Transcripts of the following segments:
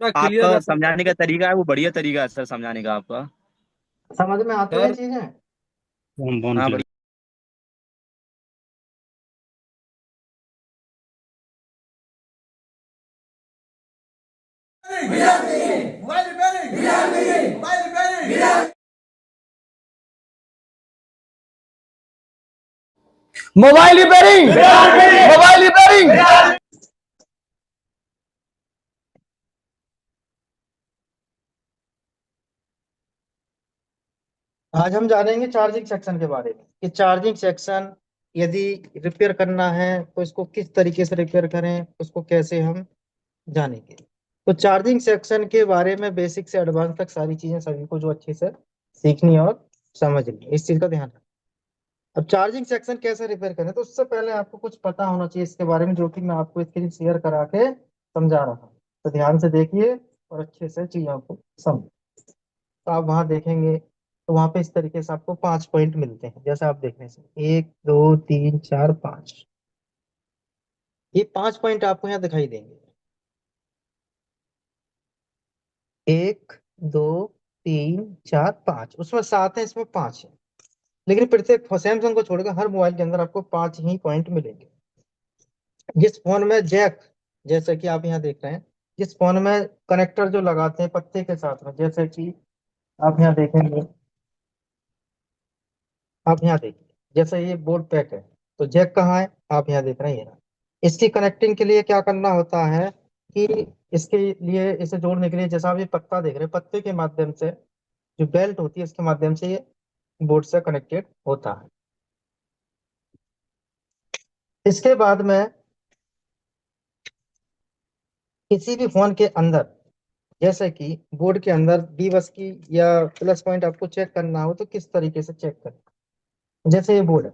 पूरा क्लियर आपका रहता समझाने है। का तरीका है वो बढ़िया तरीका है सर, समझाने का आपका। समझ में आती हैं सर चीजें? हाँ बढ़िया। Mobile repairing, mobile repairing, mobile repairing, mobile repairing. आज हम जानेंगे चार्जिंग सेक्शन के बारे में कि चार्जिंग सेक्शन यदि रिपेयर करना है तो इसको किस तरीके से रिपेयर करें, उसको कैसे हम जानेंगे। तो चार्जिंग सेक्शन के बारे में बेसिक से एडवांस तक सारी चीजें सभी को जो अच्छे से सीखनी और समझनी, इस चीज का ध्यान रखना। अब चार्जिंग सेक्शन कैसे रिपेयर करें, तो उससे पहले आपको कुछ पता होना चाहिए इसके बारे में, जो कि मैं आपको स्क्रीन शेयर करा के समझा रहा हूँ। तो ध्यान से देखिए और अच्छे से चीजों को समझ। तो आप वहां देखेंगे तो वहां पे इस तरीके से आपको 5 पॉइंट मिलते हैं, जैसे आप देखने से 1 2 3 4 5, ये 5 पॉइंट आपको यहाँ दिखाई देंगे। 1 2 3 4 5, उसमें 7 है, इसमें 5 है। लेकिन प्रत्येक सैमसंग को छोड़कर हर मोबाइल के अंदर आपको 5 ही पॉइंट मिलेंगे। जिस फोन में जैक, जैसे कि आप यहाँ देख रहे हैं, जिस फोन में कनेक्टर जो लगाते हैं पत्ते के साथ में, जैसे कि आप यहाँ देखेंगे, आप यहाँ देखिए जैसे ये बोर्ड पैक है, तो जैक कहाँ है, आप यहाँ देख रहे हैं ये रहा। इसकी कनेक्टिंग के लिए क्या करना होता है कि इसके लिए, इसे जोड़ने के लिए, जैसा आप ये पत्ता देख रहे हैं, पत्ते के माध्यम से जो बेल्ट होती है इसके माध्यम से ये बोर्ड से कनेक्टेड होता है। इसके बाद में किसी भी फोन के अंदर, जैसे कि बोर्ड के अंदर बी बस की या प्लस पॉइंट आपको चेक करना हो तो किस तरीके से चेक करें। जैसे ये बोर्ड है,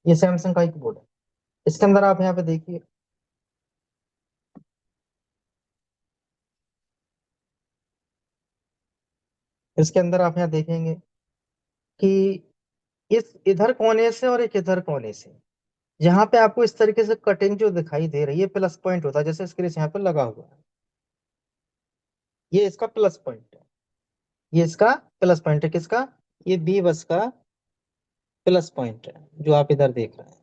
ये सैमसंग का एक बोर्ड है, इसके अंदर आप यहाँ पे देखिए, इसके अंदर आप यहाँ देखेंगे कि इस इधर कोने से और एक इधर कोने से, जहां पे आपको इस तरीके से कटिंग जो दिखाई दे रही है, प्लस पॉइंट होता है, जैसे स्क्रीन यहाँ पे लगा हुआ है, ये इसका प्लस पॉइंट है। ये इसका प्लस पॉइंट है, किसका? ये बी बस का प्लस पॉइंट है जो आप इधर देख रहे हैं।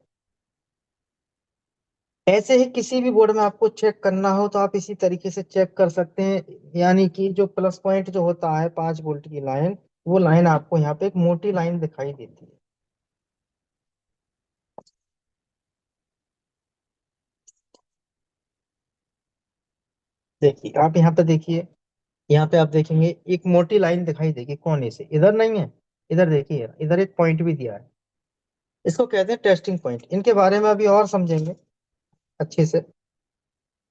ऐसे ही किसी भी बोर्ड में आपको चेक करना हो तो आप इसी तरीके से चेक कर सकते हैं, यानी कि जो प्लस पॉइंट जो होता है 5 वोल्ट की लाइन, वो लाइन आपको यहाँ पे एक मोटी लाइन दिखाई देती है। देखिए आप यहाँ पे देखिए, यहाँ पे आप देखेंगे एक मोटी लाइन दिखाई देगी कोने से, इधर नहीं है, इधर देखिए, इधर एक पॉइंट भी दिया है, इसको कहते हैं टेस्टिंग पॉइंट। इनके बारे में अभी और समझेंगे अच्छे से,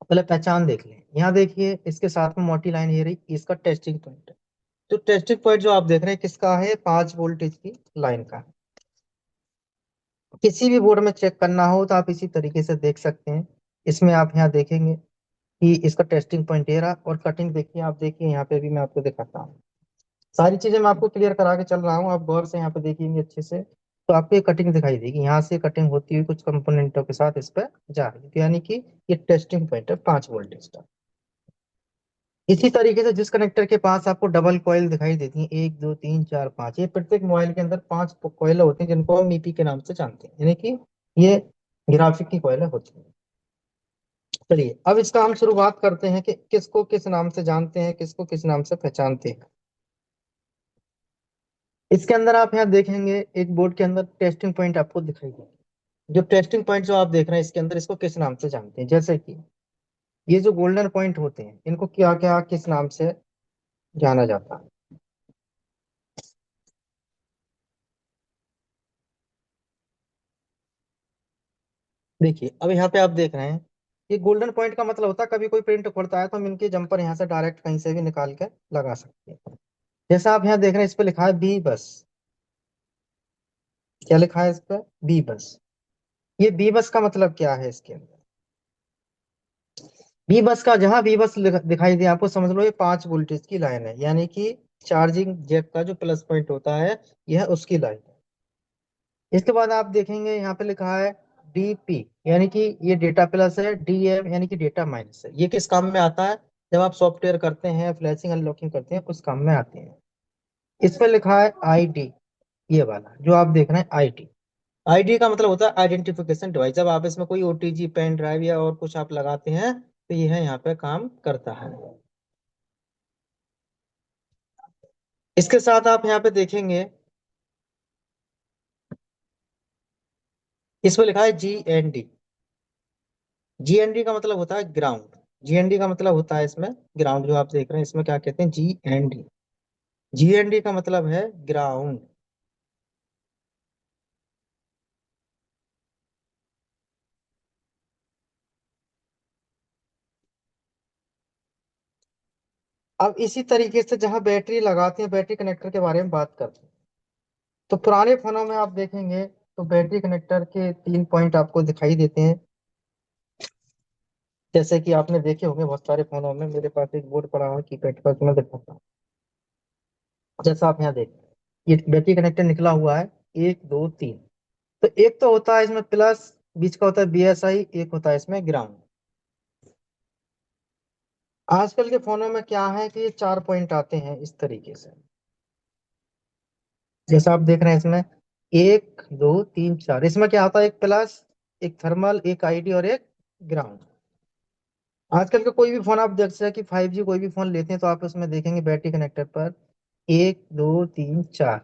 पहले पहचान देख लें। यहाँ देखिए इसके साथ में मोटी लाइन ये रही, इसका टेस्टिंग पॉइंट है। तो टेस्टिंग पॉइंट जो आप देख रहे हैं किसका है? 5 वोल्टेज की लाइन का है। किसी भी बोर्ड में चेक करना हो तो आप इसी तरीके से देख सकते हैं। इसमें आप यहाँ देखेंगे कि इसका टेस्टिंग पॉइंट ये रहा, और कटिंग देखिए, आप देखिए यहाँ पे भी मैं आपको दिखाता हूँ। सारी चीजें मैं आपको क्लियर करा के चल रहा हूँ, आप गौर से यहाँ पे देखेंगे अच्छे से, तो आपको ये कटिंग दिखाई देगी, यहाँ से कटिंग होती हुई कुछ कंपोनेंटों के साथ इस पर जा रही है, तो यानी कि ये टेस्टिंग पॉइंट है 5 वोल्टेज का। इसी तरीके से जिस कनेक्टर के पास आपको डबल कॉइल दिखाई देती है, 1 2 3 4 5, ये प्रत्येक मोबाइल के अंदर 5 कॉइल होती हैं, जिनको हम ईपी के नाम से जानते हैं, यानी कि ये ग्राफिक की कॉइल होती है। चलिए अब इसका हम शुरुआत करते हैं कि किसको किस नाम से जानते हैं, किसको किस नाम से पहचानते हैं। इसके अंदर आप यहाँ देखेंगे एक बोर्ड के अंदर टेस्टिंग पॉइंट आपको दिखाई देगा। जो टेस्टिंग पॉइंट जो आप देख रहे हैं इसके अंदर, इसको किस नाम से जानते हैं? जैसे कि ये जो गोल्डन पॉइंट होते हैं, इनको क्या क्या किस नाम से जाना जाता है? देखिए अब यहाँ पे आप देख रहे हैं, ये गोल्डन पॉइंट का मतलब होता है कभी कोई प्रिंट खोलता है तो हम इनके जंपर यहाँ से डायरेक्ट कहीं से भी निकाल के लगा सकते हैं। जैसा आप यहाँ देख रहे हैं, इस पे लिखा है बी बस। क्या लिखा है इस पे? बी बस। ये बी बस का मतलब क्या है इसके अंदर? बी बस का, जहां बी बस दिखाई दे आपको, समझ लो ये 5 वोल्टेज की लाइन है, यानी कि चार्जिंग जैक का जो प्लस पॉइंट होता है, यह उसकी लाइन है। इसके बाद आप देखेंगे यहाँ पे लिखा है डीपी, यानी कि ये डेटा प्लस है, डीएम यानी कि डेटा माइनस है। ये किस काम में आता है? जब आप सॉफ्टवेयर करते हैं, फ्लैशिंग अनलॉकिंग करते हैं, उस काम में आते हैं। इस पर लिखा है आईडी, ये वाला जो आप देख रहे हैं आईडी। आईडी का मतलब होता है आइडेंटिफिकेशन डिवाइस। जब आप इसमें कोई ओटीजी, पेन ड्राइव या और कुछ आप लगाते हैं तो यह यहाँ पे काम करता है। इसके साथ आप यहाँ पे देखेंगे, इस पर लिखा है जीएनडी। जीएनडी का मतलब होता है ग्राउंड। जीएनडी का मतलब होता है इसमें ग्राउंड। जो आप देख रहे हैं इसमें क्या कहते हैं, जीएनडी। जीएनडी का मतलब है ग्राउंड। अब इसी तरीके से जहां बैटरी लगाते हैं, बैटरी कनेक्टर के बारे में बात करते हैं, तो पुराने फोनों में आप देखेंगे तो बैटरी कनेक्टर के 3 पॉइंट आपको दिखाई देते हैं। जैसे कि आपने देखे होंगे बहुत सारे फोनों में। मेरे पास एक बोर्ड पड़ा हुआ है कीपैड का, तो मैं दिखाता हूँ। जैसा आप यहाँ देख, ये बैटरी कनेक्टर निकला हुआ है, 1 2 3। तो एक तो होता है इसमें प्लस, बीच का होता है बीएसआई, एक होता है इसमें ग्राउंड। आजकल के फोनों में क्या है कि ये 4 पॉइंट आते हैं इस तरीके से, जैसा आप देख रहे हैं इसमें 1 2 3 4। इसमें क्या आता है, एक प्लस, एक थर्मल, एक आईडी और एक ग्राउंड। आजकल का कोई भी फोन आप जैसे कि 5G कोई भी फोन लेते हैं तो आप उसमें देखेंगे बैटरी कनेक्टर पर 1 2 3 4,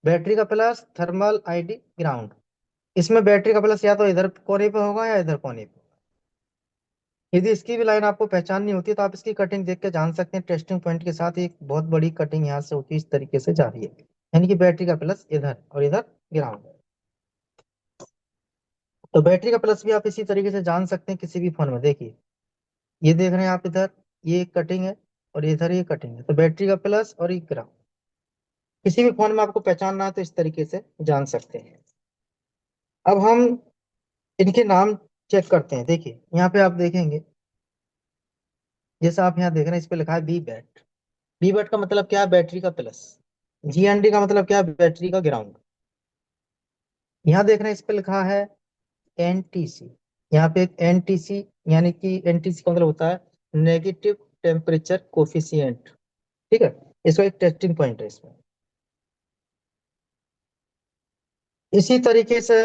बैटरी का प्लस, थर्मल, आईडी, ग्राउंड। इसमें बैटरी का प्लस या तो इधर कोने पे होगा या इधर कोने पे। यदि इसकी भी लाइन आपको पहचाननी होती है तो आप इसकी कटिंग देख के जान सकते हैं। टेस्टिंग पॉइंट के साथ एक बहुत बड़ी कटिंग यहाँ से होती है, इस तरीके से जा रही है, यानी कि बैटरी का प्लस इधर और इधर ग्राउंड। तो बैटरी का प्लस भी आप इसी तरीके से जान सकते हैं किसी भी फोन में। देखिए, ये देख रहे हैं आप इधर, ये एक कटिंग है और इधर ये कटिंग है, तो बैटरी का प्लस और एक ग्राउंड किसी भी फोन में आपको पहचानना है तो इस तरीके से जान सकते हैं। अब हम इनके नाम चेक करते हैं। देखिए यहाँ पे आप देखेंगे, जैसा आप यहाँ देख रहे हैं इस पे लिखा है बी बैट। बी बैट का मतलब क्या है, बैटरी का प्लस। जीएनडी का मतलब क्या है, बैटरी का ग्राउंड। यहाँ देख रहे हैं इस पे लिखा है एनटीसी। यहाँ पे एक एनटीसी, यानी कि एनटीसी का मतलब होता है नेगेटिव टेम्परेचर कोफिशिएंट। ठीक है, इसका एक टेस्टिंग पॉइंट है इसमें। इसी तरीके से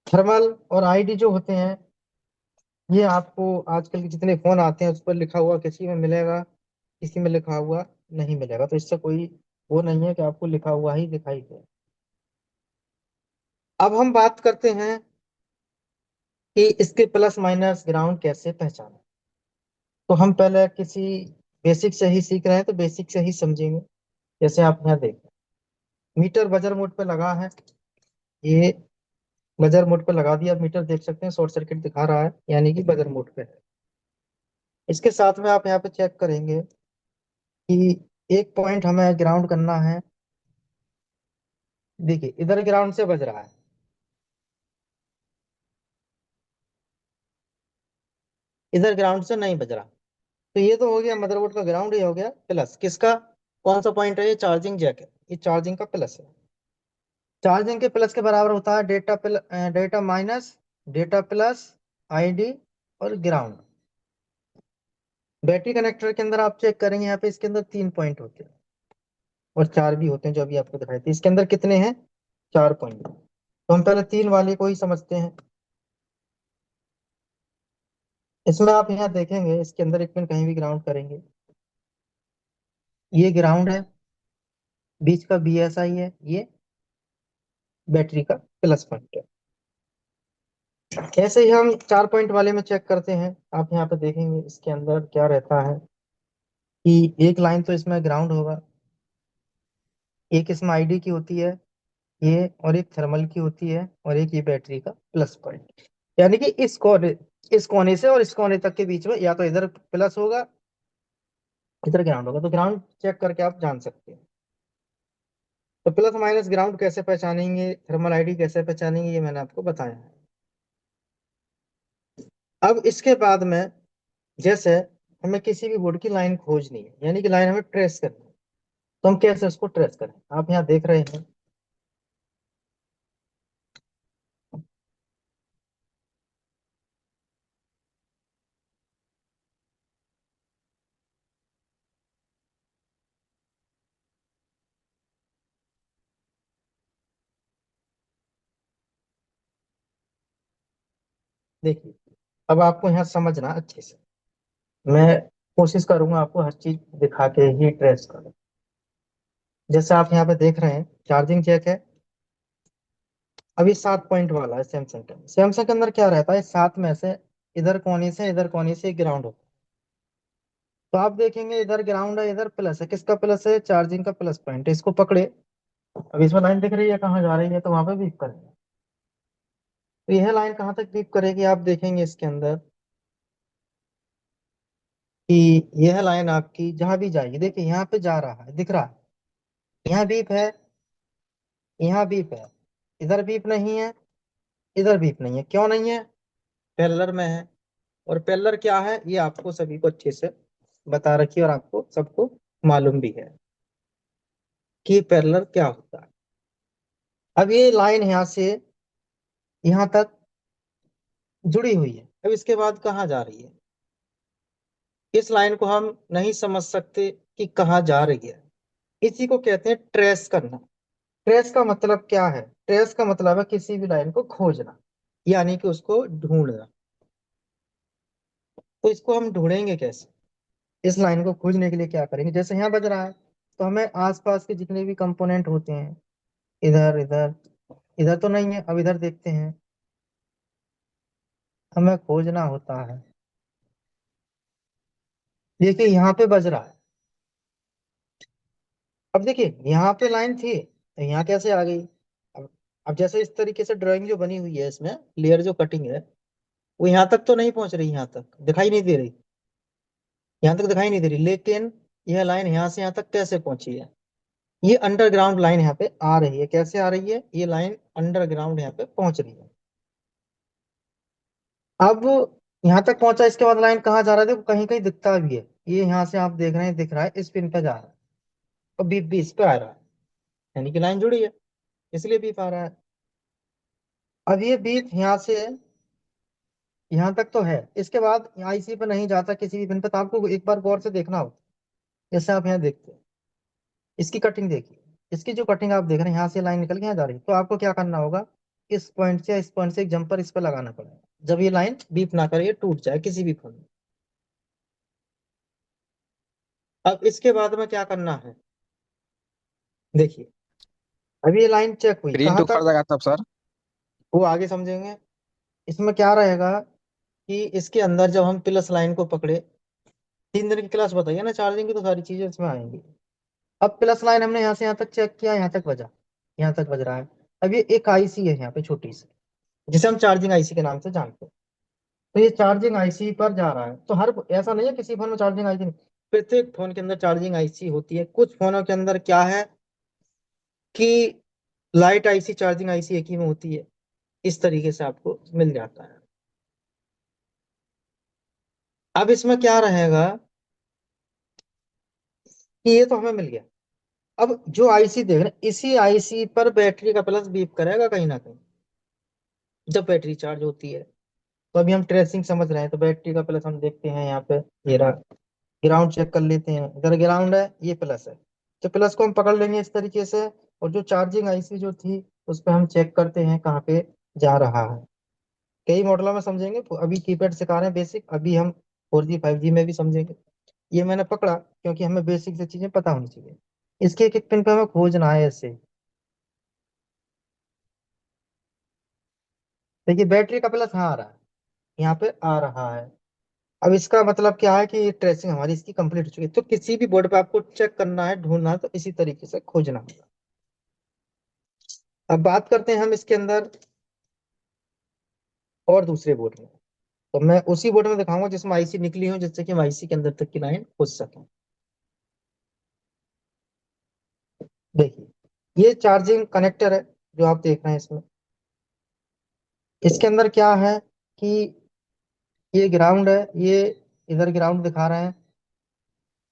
थर्मल और आईडी जो होते हैं, ये आपको आजकल के जितने फोन आते हैं उस पर लिखा हुआ किसी में मिलेगा, किसी में लिखा हुआ नहीं मिलेगा। तो इससे कोई वो नहीं है कि आपको लिखा हुआ ही दिखाई दे। अब हम बात करते हैं कि इसके प्लस माइनस ग्राउंड कैसे पहचाने। तो हम पहले किसी बेसिक से ही सीख रहे हैं तो बेसिक से ही समझेंगे। जैसे आप यहाँ देखें, मीटर बजर मोड पे लगा है, ये बजर मोड पे लगा दिया। मीटर देख सकते हैं शॉर्ट सर्किट दिखा रहा है, यानी कि बजर मोड पे है। इसके साथ में आप यहाँ पे चेक करेंगे कि एक पॉइंट हमें ग्राउंड करना है। देखिए इधर ग्राउंड से बज रहा है, इधर ग्राउंड से नहीं बज रहा। तो ये तो हो गया मदरबोर्ड का ग्राउंड, ये हो गया प्लस। किसका, कौन सा पॉइंट है, ये चार्जिंग जैक है, ये चार्जिंग का प्लस है। चार्जिंग के प्लस के बराबर होता है data minus, data plus, ID और ग्राउंड। बैटरी कनेक्टर के अंदर आप चेक करेंगे, यहाँ पे इसके अंदर 3 पॉइंट होते हैं और 4 भी होते हैं, जो अभी आपको दिखाई थे। इसके अंदर कितने हैं, 4 पॉइंट। तो हम पहले 3 वाले को ही समझते हैं। इसमें आप यहाँ देखेंगे इसके अंदर एक पिन कहीं भी ग्राउंड करेंगे, ये ग्राउंड है, बीच का बीएसआई है, ये बैटरी का प्लस पॉइंट है। ऐसे ही हम 4 पॉइंट वाले में चेक करते हैं। आप यहाँ पे देखेंगे इसके अंदर क्या रहता है कि एक लाइन तो इसमें ग्राउंड होगा, एक इसमें आईडी की होती है ये, और एक थर्मल की होती है, और एक ये बैटरी का प्लस पॉइंट। यानी कि इस कोने से और इस कोने तक के बीच में या तो इधर प्लस होगा, इधर ग्राउंड होगा। तो ग्राउंड चेक करके आप जान सकते हैं। तो प्लस माइनस ग्राउंड कैसे पहचानेंगे, थर्मल आईडी कैसे पहचानेंगे, ये मैंने आपको बताया है। अब इसके बाद में, जैसे हमें किसी भी बोर्ड की लाइन खोजनी है, यानी कि लाइन हमें ट्रेस करनी है, तो हम कैसे उसको ट्रेस करें। आप यहाँ देख रहे हैं, देखिए, अब आपको यहाँ समझना अच्छे से, मैं कोशिश करूंगा आपको हर चीज दिखा के ही ट्रेस करूँ। जैसे आप यहाँ पे देख रहे हैं चार्जिंग जैक है, अभी 7 पॉइंट वाला है सैमसंग का। सैमसंग के अंदर क्या रहता है, 7 में से इधर कोने से ग्राउंड होता है। तो आप देखेंगे इधर ग्राउंड है, इधर प्लस है। किसका प्लस है, चार्जिंग का प्लस पॉइंट है। इसको पकड़े, अब इसमें लाइन दिख रही है कहाँ जा रही है, तो वहां पे बीप करेंगे। तो यह लाइन कहाँ तक बीप करेगी, आप देखेंगे इसके अंदर कि यह लाइन आपकी जहां भी जाएगी, देखिए यहाँ पे जा रहा है, दिख रहा है, यहाँ बीप है, यहाँ बीप है, इधर बीप नहीं है, इधर बीप नहीं है। क्यों नहीं है, पैरेलल में है। और पैरेलल क्या है, ये आपको सभी को अच्छे से बता रखी है और आपको सबको मालूम भी है कि पैरेलल क्या होता है। अब ये लाइन यहाँ से यहाँ तक जुड़ी हुई है, अब इसके बाद कहाँ जा रही है, इस लाइन को हम नहीं समझ सकते कि कहाँ जा रही है। इसी को कहते हैं ट्रेस करना। ट्रेस का मतलब क्या है, ट्रेस का मतलब है किसी भी लाइन को खोजना, यानी कि उसको ढूंढना। तो इसको हम ढूंढेंगे कैसे, इस लाइन को खोजने के लिए क्या करेंगे, जैसे यहाँ बज रहा है तो हमें आसपास के जितने भी कंपोनेंट होते हैं, इधर इधर, इधर तो नहीं है, अब इधर देखते हैं, हमें खोजना होता है। देखिए यहाँ पे बज रहा है, अब देखिए यहाँ पे लाइन थी तो यहाँ कैसे आ गई। अब अब जैसे इस तरीके से ड्राइंग जो बनी हुई है, इसमें लेयर जो कटिंग है वो यहाँ तक तो नहीं पहुंच रही, यहाँ तक दिखाई नहीं दे रही, यहाँ तक दिखाई नहीं दे रही, लेकिन यह लाइन यहाँ से यहाँ तक कैसे पहुंची है, ये अंडरग्राउंड लाइन यहाँ पे आ रही है। कैसे आ रही है, ये लाइन अंडरग्राउंड यहाँ पे पहुंच रही है। अब यहाँ तक पहुंचा, इसके बाद लाइन कहाँ जा रहा है, देखो कहीं कहीं दिखता भी है, ये यहाँ से आप देख रहे हैं, दिख रहा है, इस पिन पे जा रहा है और बीप भी इस पे आ रहा है, यानी कि लाइन जुड़ी है, इसलिए बीप आ रहा है। अब ये बीप यहाँ से यहाँ तक तो है, इसके बाद आईसी पे नहीं जाता किसी भी पिन पे, तो आपको एक बार गौर से देखना होगा। जैसे आप यहाँ देखते हैं, इसकी कटिंग देखिए, इसकी जो कटिंग आप देख रहे हैं, यहाँ से लाइन निकल के यहाँ जा रही है, तो आपको क्या करना होगा, इस पॉइंट से एक जंपर इस पर लगाना पड़ेगा, जब ये लाइन बीप ना करे, ये टूट जाए किसी भी फोन में। अब इसके बाद में क्या करना है, देखिए अभी ये लाइन चेक हुई स्क्रीन कहाँ तो उखड़ तक, जाएगा तब सर। वो आगे समझेंगे। इसमें क्या रहेगा कि इसके अंदर जब हम प्लस लाइन को पकड़े, 3 दिन की क्लास बताइए ना चार्जिंग की, तो सारी चीजें इसमें आएंगी। अब प्लस लाइन हमने यहाँ से यहाँ तक चेक किया, यहाँ तक बजा, यहाँ तक बज रहा है। अब ये एक आईसी है यहाँ पे छोटी सी, जिसे हम चार्जिंग आईसी के नाम से जानते हैं। तो ये चार्जिंग आईसी पर जा रहा है, तो हर ऐसा नहीं है किसी फोन में चार्जिंग आईसी नहीं, प्रत्येक फोन के अंदर चार्जिंग आईसी होती है। कुछ फोनों के अंदर क्या है कि लाइट आईसी चार्जिंग आईसी एक ही में होती है, इस तरीके से आपको मिल जाता है। अब इसमें क्या रहेगा कि ये तो हमें मिल गया, अब जो आईसी देख रहे हैं, इसी आईसी पर बैटरी का प्लस बीप करेगा कहीं ना कहीं जब बैटरी चार्ज होती है। तो अभी हम ट्रेसिंग समझ रहे हैं, तो बैटरी का प्लस हम देखते हैं यहाँ पे, ये रहा, ग्राउंड चेक कर लेते हैं, इधर ग्राउंड है, ये प्लस है, तो प्लस को हम पकड़ लेंगे इस तरीके से। और जो चार्जिंग आईसी जो थी उस पर हम चेक करते हैं कहाँ पे जा रहा है। कई मॉडलों में समझेंगे, अभी कीपैड सिखा रहे हैं बेसिक, अभी हम 4G 5G में भी समझेंगे। ये मैंने पकड़ा क्योंकि हमें बेसिक से चीजें पता होनी चाहिए। इसके एक एक पिन पे हमें खोजना है ऐसे। देखिए बैटरी का प्लस हाँ आ रहा है, यहाँ पे आ रहा है। अब इसका मतलब क्या है कि ट्रेसिंग हमारी इसकी कंप्लीट हो चुकी है। तो किसी भी बोर्ड पे आपको चेक करना है, ढूंढना है, तो इसी तरीके से खोजना होगा। अब बात करते हैं हम इसके अंदर और दूसरे बोर्ड में, तो मैं उसी बोर्ड में दिखाऊंगा जिसमें आईसी निकली हो, जिससे कि हम आईसी के अंदर तक की लाइन खोज सकें। देखिए ये चार्जिंग कनेक्टर है जो आप देख रहे हैं इसमें, इसके अंदर क्या है कि ये ग्राउंड है, ये इधर ग्राउंड दिखा रहे हैं,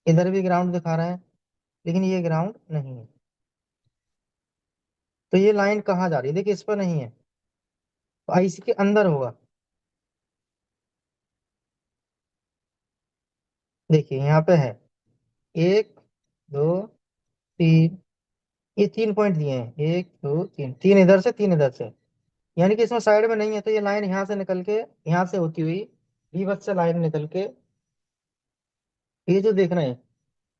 इधर भी ग्राउंड दिखा रहे हैं, लेकिन ये ग्राउंड नहीं है। तो ये लाइन कहाँ जा रही है, देखिए इस पर नहीं है, तो आईसी के अंदर होगा। देखिए यहाँ पे है, 1 2 3, ये 3 पॉइंट दिए हैं, 1 2 3, 3 इधर से 3 इधर से, यानी कि इसमें साइड में नहीं है, तो ये लाइन यहाँ से निकल के यहाँ से होती हुई विवत से लाइन निकल के, ये जो देख रहे हैं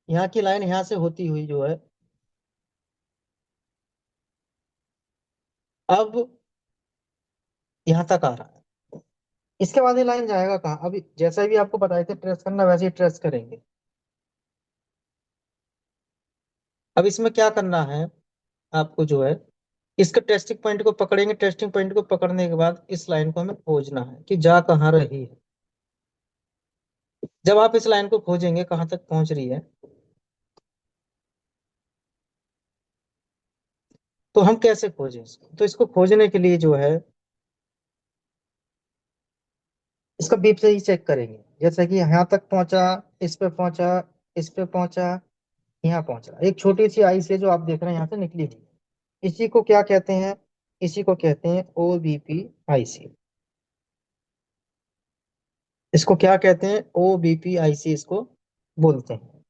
यहाँ की लाइन यहाँ से होती हुई जो है अब यहाँ तक आ रहा है। इसके बाद ये लाइन जाएगा कहाँ? अभी जैसा भी आपको बताए थे ट्रेस करना, वैसे ही ट्रेस करेंगे। अब इसमें क्या करना है आपको जो है, इसके टेस्टिंग पॉइंट को पकड़ेंगे। टेस्टिंग पॉइंट को पकड़ने के बाद इस लाइन को हमें खोजना है कि जा कहाँ रही है। जब आप इस लाइन को खोजेंगे कहाँ तक पहुंच रही है, तो हम कैसे खोजें इसको? तो इसको खोजने के लिए जो है इसका बीप से ही चेक करेंगे। जैसे कि यहाँ तक पहुंचा, इस पे पहुंचा, इस पे पहुंचा, यहाँ पहुंचा। एक छोटी सी आई से जो आप देख रहे हैं यहाँ से निकली हुई, इसी को क्या कहते हैं? इसी को कहते हैं ओबीपी आईसी। इसको क्या कहते हैं? ओबीपी आईसी इसको बोलते हैं।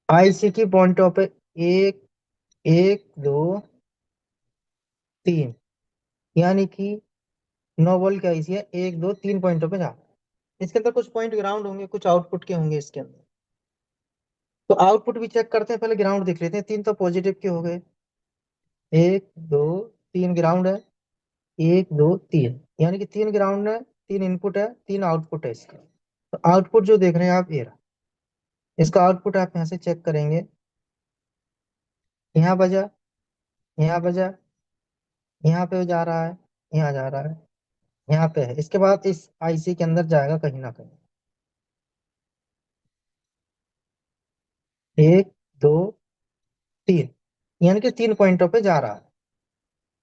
आईसी की पॉइंटों पे एक, एक, दो, तीन, यानी कि 9 वोल्ट का आईसी है। एक, दो, तीन पॉइंटों पे जा रहा है। इसके अंदर कुछ पॉइंट ग्राउंड होंगे, कुछ आउटपुट के होंगे इसके अंदर। तो आउटपुट भी चेक करते हैं, पहले ग्राउंड देख लेते हैं। तीन तो पॉजिटिव के हो गए, एक, दो, तीन ग्राउंड है, एक, दो, तीन, यानी कि तीन ग्राउंड है, तीन इनपुट है, तीन आउटपुट है इसका। तो आउटपुट जो देख रहे हैं आप, ये रहा। इसका आउटपुट आप यहाँ से चेक करेंगे, यहाँ बजा, यहाँ बजा, यहाँ पे जा रहा है, यहाँ जा रहा है, यहाँ पे है। इसके बाद इस आईसी के अंदर जाएगा कहीं ना कहीं, एक, दो, तीन, यानी कि तीन पॉइंटों पे जा रहा है।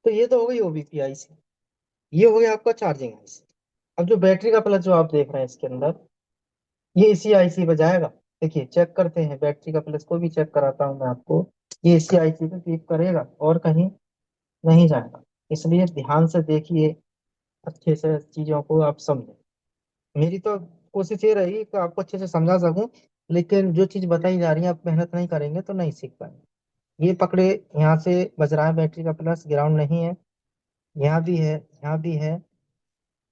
तो ये तो हो गई ओबीपी आईसी, ये हो गया आपका चार्जिंग आईसी। अब जो बैटरी का प्लस जो आप देख रहे हैं इसके अंदर, ये इसी आईसी पे जाएगा। देखिए चेक करते हैं, बैटरी का प्लस को भी चेक कराता हूँ मैं आपको। ये इसी आईसी पे क्लिक करेगा और कहीं नहीं जाएगा। इसलिए ध्यान से देखिए, अच्छे से चीजों को आप समझें। मेरी तो कोशिश ये रही कि आपको अच्छे से समझा सकूं, लेकिन जो चीज बताई जा रही है आप मेहनत नहीं करेंगे तो नहीं सीख पाएंगे। ये पकड़े, यहाँ से बज रहा है बैटरी का प्लस, ग्राउंड नहीं है, यहाँ भी है, यहाँ भी है,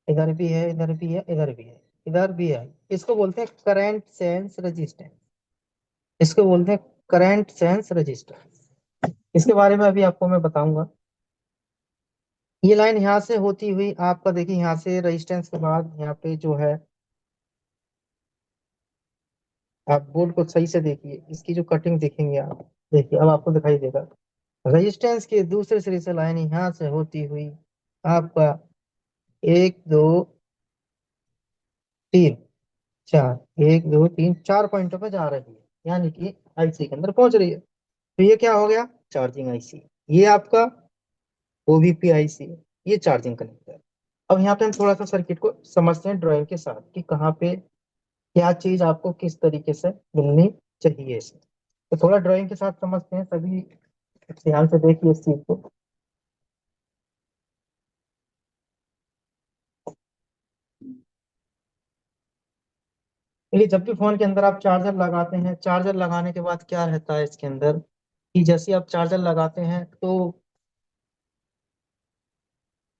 इधर भी है, इधर भी है, इधर भी है, इधर भी है। इसको बोलते हैं करंट सेंस रेजिस्टेंस। इसको बोलते हैं करंट सेंस रेजिस्टेंस। इसके बारे में अभी आपको मैं बताऊंगा। ये लाइन यहाँ से होती हुई आपका देखिए, यहाँ से रेजिस्टेंस के बाद यहाँ पे जो है, आप बोर्ड को सही से देखिए, इसकी जो कटिंग देखेंगे आप, देखिए अब आपको दिखाई देगा। रेजिस्टेंस के दूसरे सिरे से लाइन यहाँ से होती हुई आपका एक, दो, तीन, चार, एक, दो, तीन, चार पॉइंटों पे जा रही है, यानी कि आईसी के अंदर पहुंच रही है। तो ये क्या हो गया? Charging IC. ये आपका ओवीपी आईसी है, ये चार्जिंग कनेक्टर। अब यहाँ पे हम थोड़ा सा सर्किट को समझते हैं ड्राइंग के साथ कि कहाँ पे क्या चीज आपको किस तरीके से मिलनी चाहिए इसमें। तो थोड़ा ड्राइंग के साथ समझते हैं, सभी ध्यान से देखिए इस चीज को। देखिए जब भी फोन के अंदर आप चार्जर लगाते हैं, चार्जर लगाने के बाद क्या रहता है इसके अंदर, कि जैसे आप चार्जर लगाते हैं तो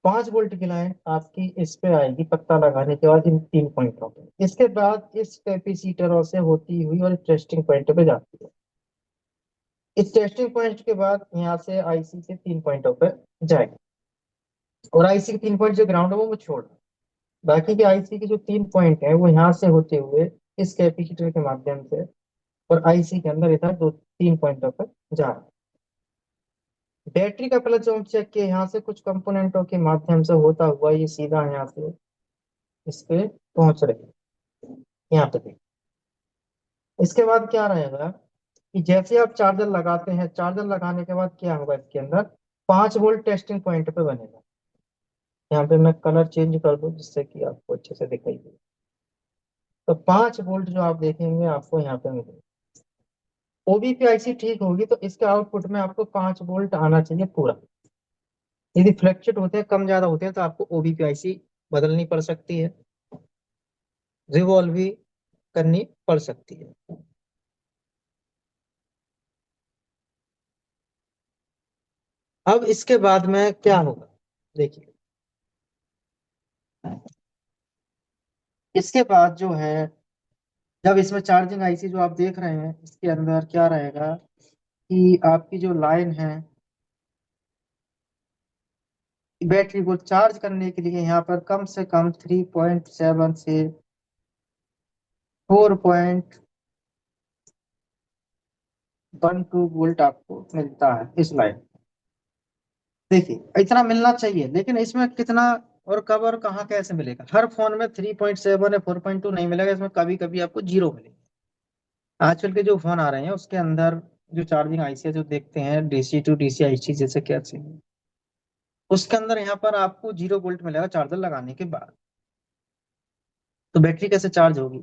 5 वोल्ट की लाइन आपकी इस पे आएगी पत्ता लगाने के बाद, इन तीन पॉइंटों पे। इसके बाद इस कैपेसिटरों से होती हुई और टेस्टिंग पॉइंट पे जाती है। इस टेस्टिंग पॉइंट के बाद यहाँ से आईसी के तीन पॉइंटों पे जाएगी, और आईसी के तीन पॉइंट जो ग्राउंड है वो मैं छोड़ रहा हूँ। बाकी के आईसी के जो तीन पॉइंट है वो यहाँ से होते हुए इस कैपेसिटर के माध्यम से और आईसी के अंदर इधर दो तीन पॉइंटों पर जा रहा है। बैटरी का प्लस जो हम चेक किए, यहाँ से कुछ कंपोनेंटों के माध्यम से होता हुआ ये सीधा यहाँ से इस पे पहुंच रही है, यहाँ पे देखिए। इसके बाद क्या रहेगा कि जैसे आप चार्जर लगाते हैं, चार्जर लगाने के बाद क्या होगा इसके अंदर, 5 वोल्ट टेस्टिंग पॉइंट पे बनेगा। यहाँ पे मैं कलर चेंज कर दूं जिससे कि आपको अच्छे से दिखाई दे। तो 5 वोल्ट जो आप देखेंगे आपको यहाँ पे मिलेगा। ओबीपी आईसी ठीक होगी तो इसके आउटपुट में आपको 5 वोल्ट आना चाहिए पूरा। यदि फ्लक्चुएट होते हैं, कम ज्यादा होते हैं, तो आपको ओबीपी आईसी बदलनी पड़ सकती है, रिवॉल्व भी करनी पड़ सकती है। अब इसके बाद में क्या होगा, देखिए इसके बाद जो है, जब इसमें चार्जिंग आईसी जो आप देख रहे हैं इसके अंदर क्या रहेगा कि आपकी जो लाइन है बैटरी को चार्ज करने के लिए यहाँ पर कम से कम 3.7 से 4.12 वोल्ट आपको मिलता है इस लाइन। देखिए इतना मिलना चाहिए, लेकिन इसमें कितना और कब और कहाँ कैसे मिलेगा? हर फोन में 3.7 या 4.2 नहीं मिलेगा, इसमें कभी कभी आपको जीरो मिलेगा। आजकल के जो फोन आ रहे हैं उसके अंदर जो चार्जिंग आईसी है जो देखते हैं डीसी टू डीसी आईसी जैसे कैसे, उसके अंदर यहाँ पर आपको 0 वोल्ट मिलेगा चार्जर लगाने के बाद। तो बैटरी कैसे चार्ज होगी?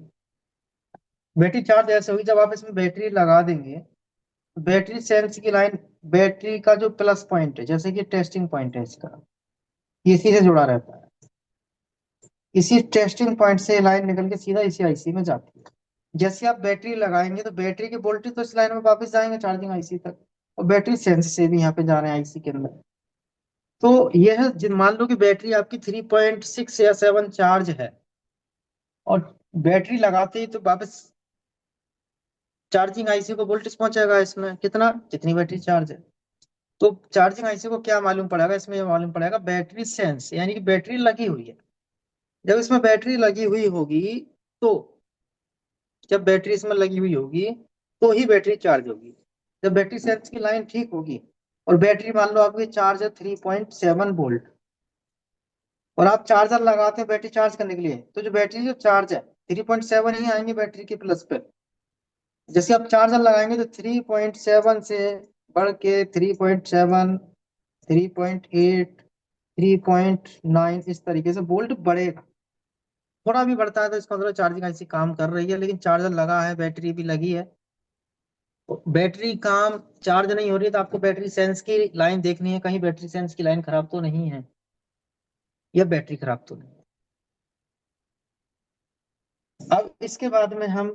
बैटरी चार्ज ऐसे होगी जब आप इसमें बैटरी लगा देंगे, तो बैटरी सेल्स की लाइन, बैटरी का जो प्लस पॉइंट है जैसे कि टेस्टिंग पॉइंट है इसका, ये इसी से जुड़ा रहता है। इसी टेस्टिंग पॉइंट से लाइन निकल के सीधा इसी आईसी में जाती है। जैसे आप बैटरी लगाएंगे तो बैटरी के वोल्टेज तो इस लाइन में वापस जाएंगे चार्जिंग आईसी तक, और बैटरी सेंस से भी यहाँ पे जा रहे हैं आईसी के अंदर। तो यह मान लो कि बैटरी आपकी 3.6 या 7 चार्ज है, और बैटरी लगाते ही तो वापस चार्जिंग आईसी को वोल्टेज पहुंचेगा इसमें कितना, जितनी बैटरी चार्ज है। तो चार्जिंग आईसी को क्या मालूम पड़ेगा इसमें, ये मालूम पड़ेगा बैटरी सेंस, यानी कि बैटरी लगी हुई है। जब इसमें बैटरी लगी हुई होगी तो, जब बैटरी इसमें लगी हुई होगी तो ही बैटरी चार्ज होगी। जब बैटरी सेल्स की लाइन ठीक होगी और बैटरी मान लो आपकी चार्ज है 3.7 वोल्ट, और आप चार्जर लगाते हैं बैटरी चार्ज करने के लिए, तो जो बैटरी जो चार्ज है 3.7 ही आएंगे बैटरी के प्लस पे। जैसे आप चार्जर लगाएंगे तो 3.7 से बढ़ के 3.7, 3.8, 3.9 इस तरीके से वोल्ट बढ़ेगा। थोड़ा भी बढ़ता है तो इसका मतलब चार्जिंग ऐसी काम कर रही है, लेकिन चार्जर लगा है बैटरी भी लगी है, तो बैटरी काम चार्ज नहीं हो रही है, तो आपको बैटरी सेंस की लाइन देखनी है, कहीं बैटरी सेंस की लाइन खराब तो नहीं है, या बैटरी खराब तो नहीं है। अब इसके बाद में हम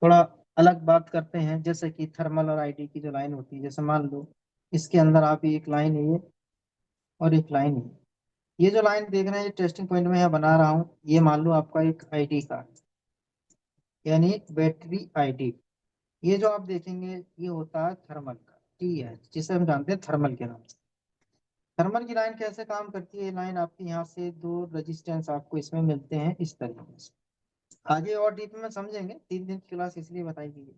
थोड़ा अलग बात करते हैं, जैसे कि थर्मल और आईडी की जो लाइन होती है। जैसे मान लो इसके अंदर आप एक लाइन है ये, और एक लाइन है ये जो लाइन देख रहे हैं, ये टेस्टिंग पॉइंट में यहाँ बना रहा हूँ, ये मान लो आपका एक आईडी का, यानी बैटरी आईडी। ये जो आप देखेंगे ये होता है थर्मल का टी है, जिसे हम जानते हैं थर्मल के नाम से। थर्मल की लाइन कैसे काम करती है? ये लाइन आपकी यहाँ से दो रेजिस्टेंस आपको इसमें मिलते हैं इस तरीके से। आगे और डीप में समझेंगे, 3 दिन की क्लास इसलिए बताई गई है।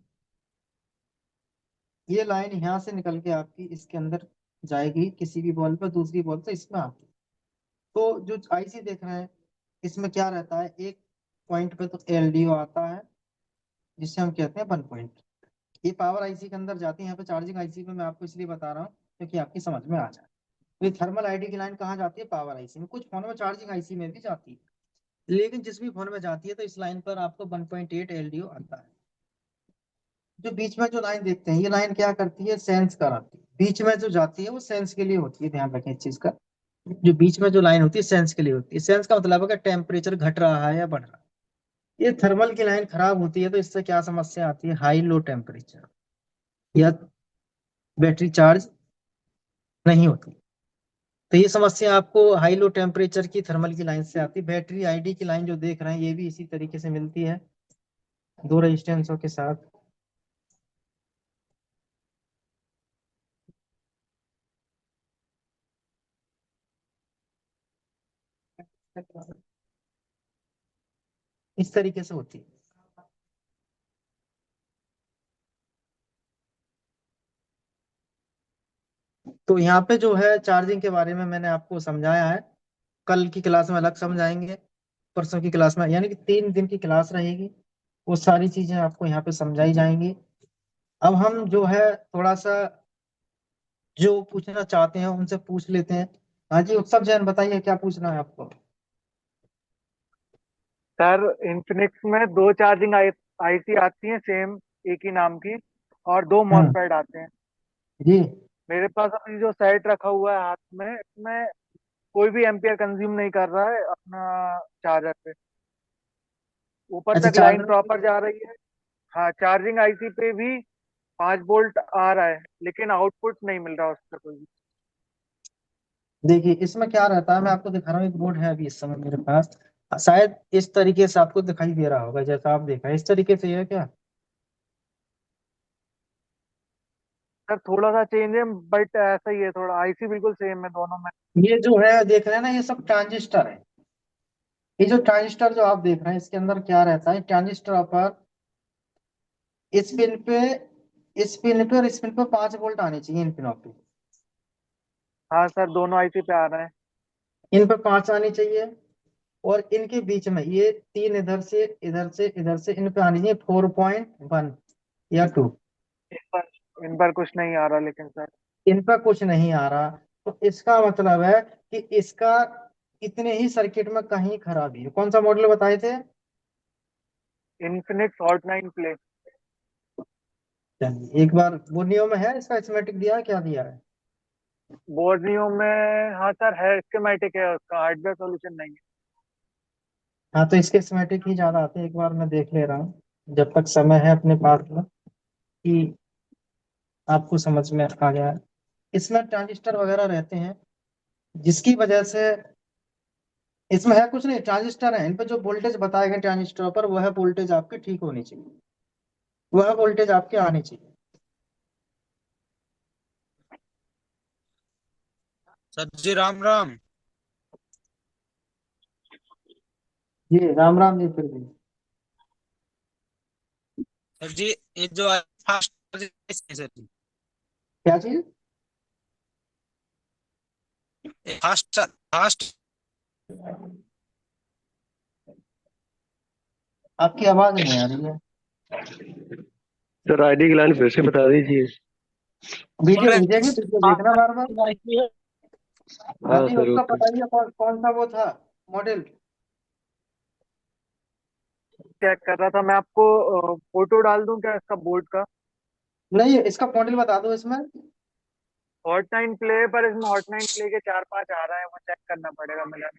ये लाइन यहाँ से निकल के आपकी इसके अंदर जाएगी, किसी भी बॉल पर, दूसरी बॉल से इसमें आती है। तो जो आईसी देख रहे हैं इसमें क्या रहता है, एक पॉइंट पे तो एलडीओ आता है जिसे हम कहते हैं 1 पॉइंट। ये पावर आईसी के अंदर जाती है, यहाँ पे चार्जिंग आईसी पे मैं आपको इसलिए बता रहा हूँ क्योंकि आपकी समझ में आ जाए। तो ये थर्मल आईडी की लाइन कहाँ जाती है? पावर आईसी में। कुछ फोन में चार्जिंग आईसी में भी जाती है, लेकिन जिस भी फोन में जाती है तो इस लाइन पर आपको 1.8 एलडीओ आता है। जो बीच में जो लाइन देखते हैं, ये लाइन क्या करती है? सेंस कराती है। बीच में जो जाती है वो सेंस के लिए होती है, ध्यान रखें इस चीज का। जो बीच में जो लाइन होती है सेंस के लिए होती है। सेंस का मतलब है कि टेम्परेचर घट रहा है या बढ़ रहा है। ये थर्मल की लाइन खराब होती है तो इससे क्या समस्या आती है? हाई लो टेम्परेचर, या बैटरी चार्ज नहीं होती। तो ये समस्या आपको हाई लो टेम्परेचर की थर्मल की लाइन से आती है। बैटरी आईडी की लाइन जो देख रहे हैं ये भी इसी तरीके से मिलती है, दो रेजिस्टेंसों के साथ। इस तरीके से होती है। तो यहाँ पे जो है चार्जिंग के बारे में मैंने आपको समझाया है। कल की क्लास में अलग समझाएंगे, परसों की क्लास में, यानी कि 3 दिन की क्लास रहेगी, वो सारी चीजें आपको यहाँ पे समझाई जाएंगी। अब हम जो है थोड़ा सा जो पूछना चाहते हैं उनसे पूछ लेते हैं। हाँ जी उत्सव जैन, बताइए क्या पूछना है आपको। सर इन्फिनिक्स में दो चार्जिंग आईसी आती हैं सेम, एक ही नाम की, और दो हम्म। मॉसफेट आते हैं। जी। मेरे पास अभी जो सेट रखा हुआ है हाथ में, इसमें कोई भी एम्पियर कंज्यूम नहीं कर रहा है अपना चार्जर पे। ऊपर अच्छा तक लाइन चार्जर। प्रॉपर जा रही है। हाँ, चार्जिंग आईसी पे भी 5 वोल्ट आ रहा है, लेकिन आउटपुट नहीं मिल रहा उसका कोई भी। देखिए इसमें क्या रहता है, मैं आपको दिखा रहा हूँ, एक बोर्ड है अभी इस समय मेरे पास। शायद इस तरीके से आपको दिखाई दे रहा होगा, जैसा आप देखा है इस तरीके से, है क्या? सर थोड़ा सा चेंज है, बट ऐसा ही है, थोड़ा आईसी बिल्कुल सेम है दोनों में। ये जो है देख रहे हैं ना, ये सब ट्रांजिस्टर है। ये जो ट्रांजिस्टर जो आप देख रहे हैं, इसके अंदर क्या रहता है, ट्रांजिस्टर पर इस पिन पे, इस पिन पे और इस पिन पे 5 वोल्ट आने चाहिए, इन पिनों पे। हाँ सर, दोनों आईसी पे आ रहे हैं। इन पे 5 आनी चाहिए, और इनके बीच में ये तीन, इधर से इधर से इधर से, इन पे आनी चाहिए 4.1 या 2। इन पर कुछ नहीं आ रहा लेकिन सर। इन पर कुछ नहीं आ रहा, तो इसका मतलब है कि इसका इतने ही सर्किट में कहीं खराबी है। कौन सा मॉडल बताए थे? Infinix hot 9 play. चलिए एक बार बोर्नियो में है, इसका स्कीमेटिक दिया है, क्या दिया है? बोर्नियो में हाँ सर है, स्कीमेटिक है, उसका हार्डवेयर सॉल्यूशन नहीं है। हाँ तो इसके स्कीमेटिक ही ज्यादा आते हैं, एक बार मैं देख ले रहा हूँ जब तक समय है अपने पास में, कि आपको समझ में आ गया है। इसमें ट्रांजिस्टर वगैरह रहते हैं, जिसकी वजह से इसमें है कुछ नहीं, ट्रांजिस्टर है, इन पे जो वोल्टेज बताए गए ट्रांजिस्टर पर, वह वोल्टेज आपके ठीक होनी चाहिए, वह वोल्टेज आपके आनी चाहिए। सर जी राम राम। जी राम राम जी, फिर भी सर जी ये जो फास्ट सर जी, क्या चीज? फास्ट फास्ट आपकी आवाज नहीं आ रही है। सर आईडी की लाइन फिर से बता दीजिए। वीडियो भेजेंगे, वीडियो देखना बार बार। हाँ हाँ जी, सर उसका ओके। बताइए कौन कौन सा वो था मॉडल। चेक कर रहा था मैं, आपको फोटो डाल दूं क्या इसका बोर्ड का? नहीं, इसका मॉडल बता दो इसमें। हॉट 9 प्ले, पर इसमें हॉट 9 प्ले के 4-5 आ रहा है, वो चेक करना पड़ेगा मिला।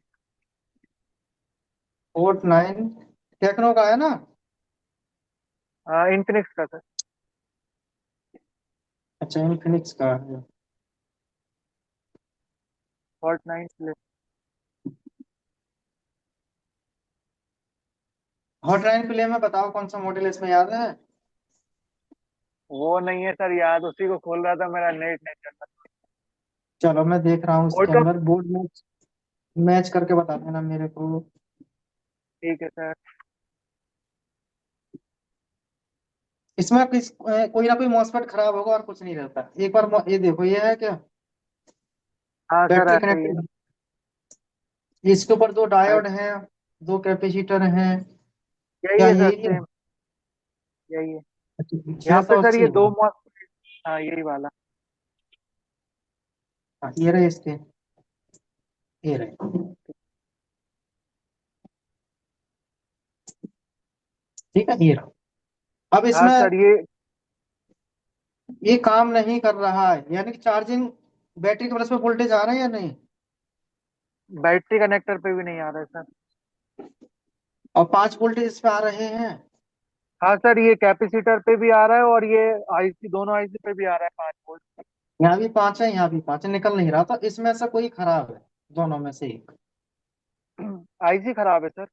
Hot 9 टेक्नो का है ना? इन्फिनिक्स का सर। अच्छा, इनफिनिक्स का है। Hot 9 play. हॉट 9 प्ले में बताओ कौन सा मॉडल इसमें याद है? वो नहीं है सर याद, उसी को खोल रहा था, मेरा नेट नहीं चल रहा। चलो मैं देख रहा हूँ इसके फोटो। अंदर, बोर्ड मैच मैच करके बता देना मेरे को। ठीक है सर। इसमें कोई ना कोई मॉसफेट खराब होगा, और कुछ नहीं रहता। एक बार ये देखो, ये है क्या? हाँ सर बैटरी ऐसा ही है। कनेक्टेड, इसके ऊपर दो डायोड हैं, दो कैपेसिटर हैं। यही क्या है सर, यही है? सेम यही है। छह यहाँ पे सौ सर अस्सी ये दो है। मॉस। हाँ यही वाला। हाँ, ये रहे इसके, ये रहे। ठीक है, ये रहा। अब हाँ इसमें सर ये ये काम नहीं कर रहा है, यानी कि चार्जिंग, बैटरी के प्लस में वोल्टेज आ रहा है या नहीं? बैटरी कनेक्टर पे भी नहीं आ रहा है सर। और 5 वोल्टेज इस पे आ रहे हैं। हाँ सर, ये कैपेसिटर पे भी आ रहा है, और ये आईसी, दोनों आईसी पे भी आ रहा है 5 वोल्ट। यहाँ भी 5 है, यहाँ भी 5 है, निकल नहीं रहा। तो इसमें से कोई खराब है, दोनों में से एक। आईसी खराब है सर।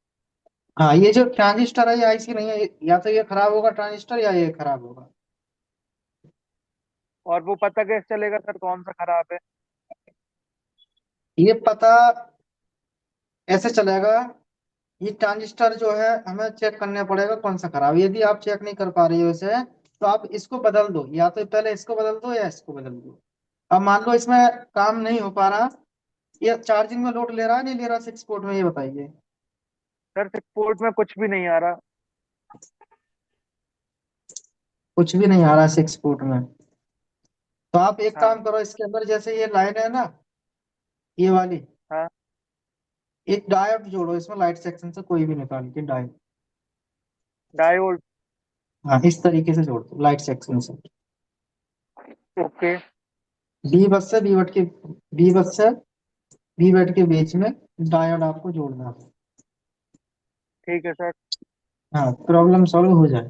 हाँ, ये जो ट्रांजिस्टर है ये आईसी नहीं है, या तो ये खराब होगा ट्रांजिस्टर, या ये खराब होगा। और वो पता कैसे चलेगा सर कौन सा खराब है? ये पता ऐसे चलेगा, ये ट्रांजिस्टर जो है हमें चेक करना पड़ेगा कौन सा खराब है। यदि आप चेक नहीं कर पा रहे हो इसे, तो आप इसको बदल दो, या तो पहले इसको बदल दो या इसको बदल दो। अब मान लो इसमें काम नहीं हो पा रहा, ये चार्जिंग में लोड ले रहा है नहीं ले रहा 6 पोर्ट में, ये बताइए। सर 6 पोर्ट में कुछ भी नहीं आ रहा। कुछ भी नहीं आ रहा 6 पोर्ट में। तो आप एक हाँ। काम करो, इसके अंदर जैसे ये लाइन है ना, ये वाली, हाँ। एक डायोड जोड़ो इसमें, लाइट सेक्शन से कोई भी निकाल के डायोड। डायोड। हाँ, इस तरीके से जोड़ दो लाइट सेक्शन से। ओके। बी बस से बी बट के, बी बस से बी बट के बीच में डायोड आपको जोड़ना है। ठीक है सर। हाँ, प्रॉब्लम सॉल्व हो जाए।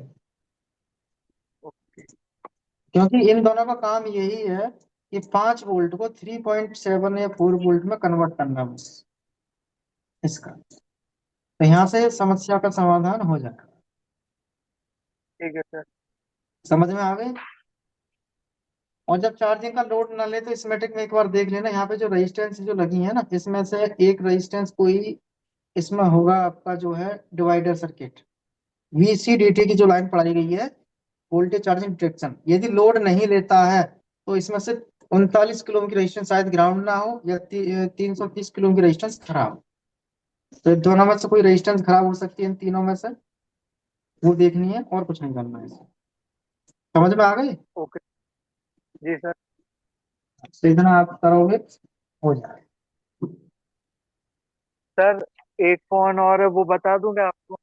क्योंकि इन दोनों का काम यही है कि 5 वोल्ट को 3.7 या 4 वोल्ट में कन्वर्ट करना, बस इसका। तो यहाँ से समस्या का समाधान हो जाएगा। ठीक है सर। समझ में आ गई। और जब चार्जिंग का लोड ना ले तो स्कीमेटिक में एक बार देख लेना, यहाँ पे जो रेजिस्टेंस जो लगी है ना, इसमें से एक रेजिस्टेंस कोई इसमें होगा आपका जो है डिवाइडर सर्किट, VCDT की जो लाइन पढ़ाई गई है, वोल्टेज चार्जिंग डिटेक्शन। यदि लोड नहीं लेता है तो इसमें से 39 किलो की रेजिस्टेंस शायद ग्राउंड ना हो, या 330 किलो की रेजिस्टेंस खराब हो। तो इन दोनों में से कोई रेजिस्टेंस खराब हो सकती है, इन तीनों में से, वो देखनी है, और कुछ नहीं करना है इसे। समझ में आ गई। ओके। जी सर। तो इतना आप करोगे हो जाए। सर एक फोन और वो बता दूं क्या आपको?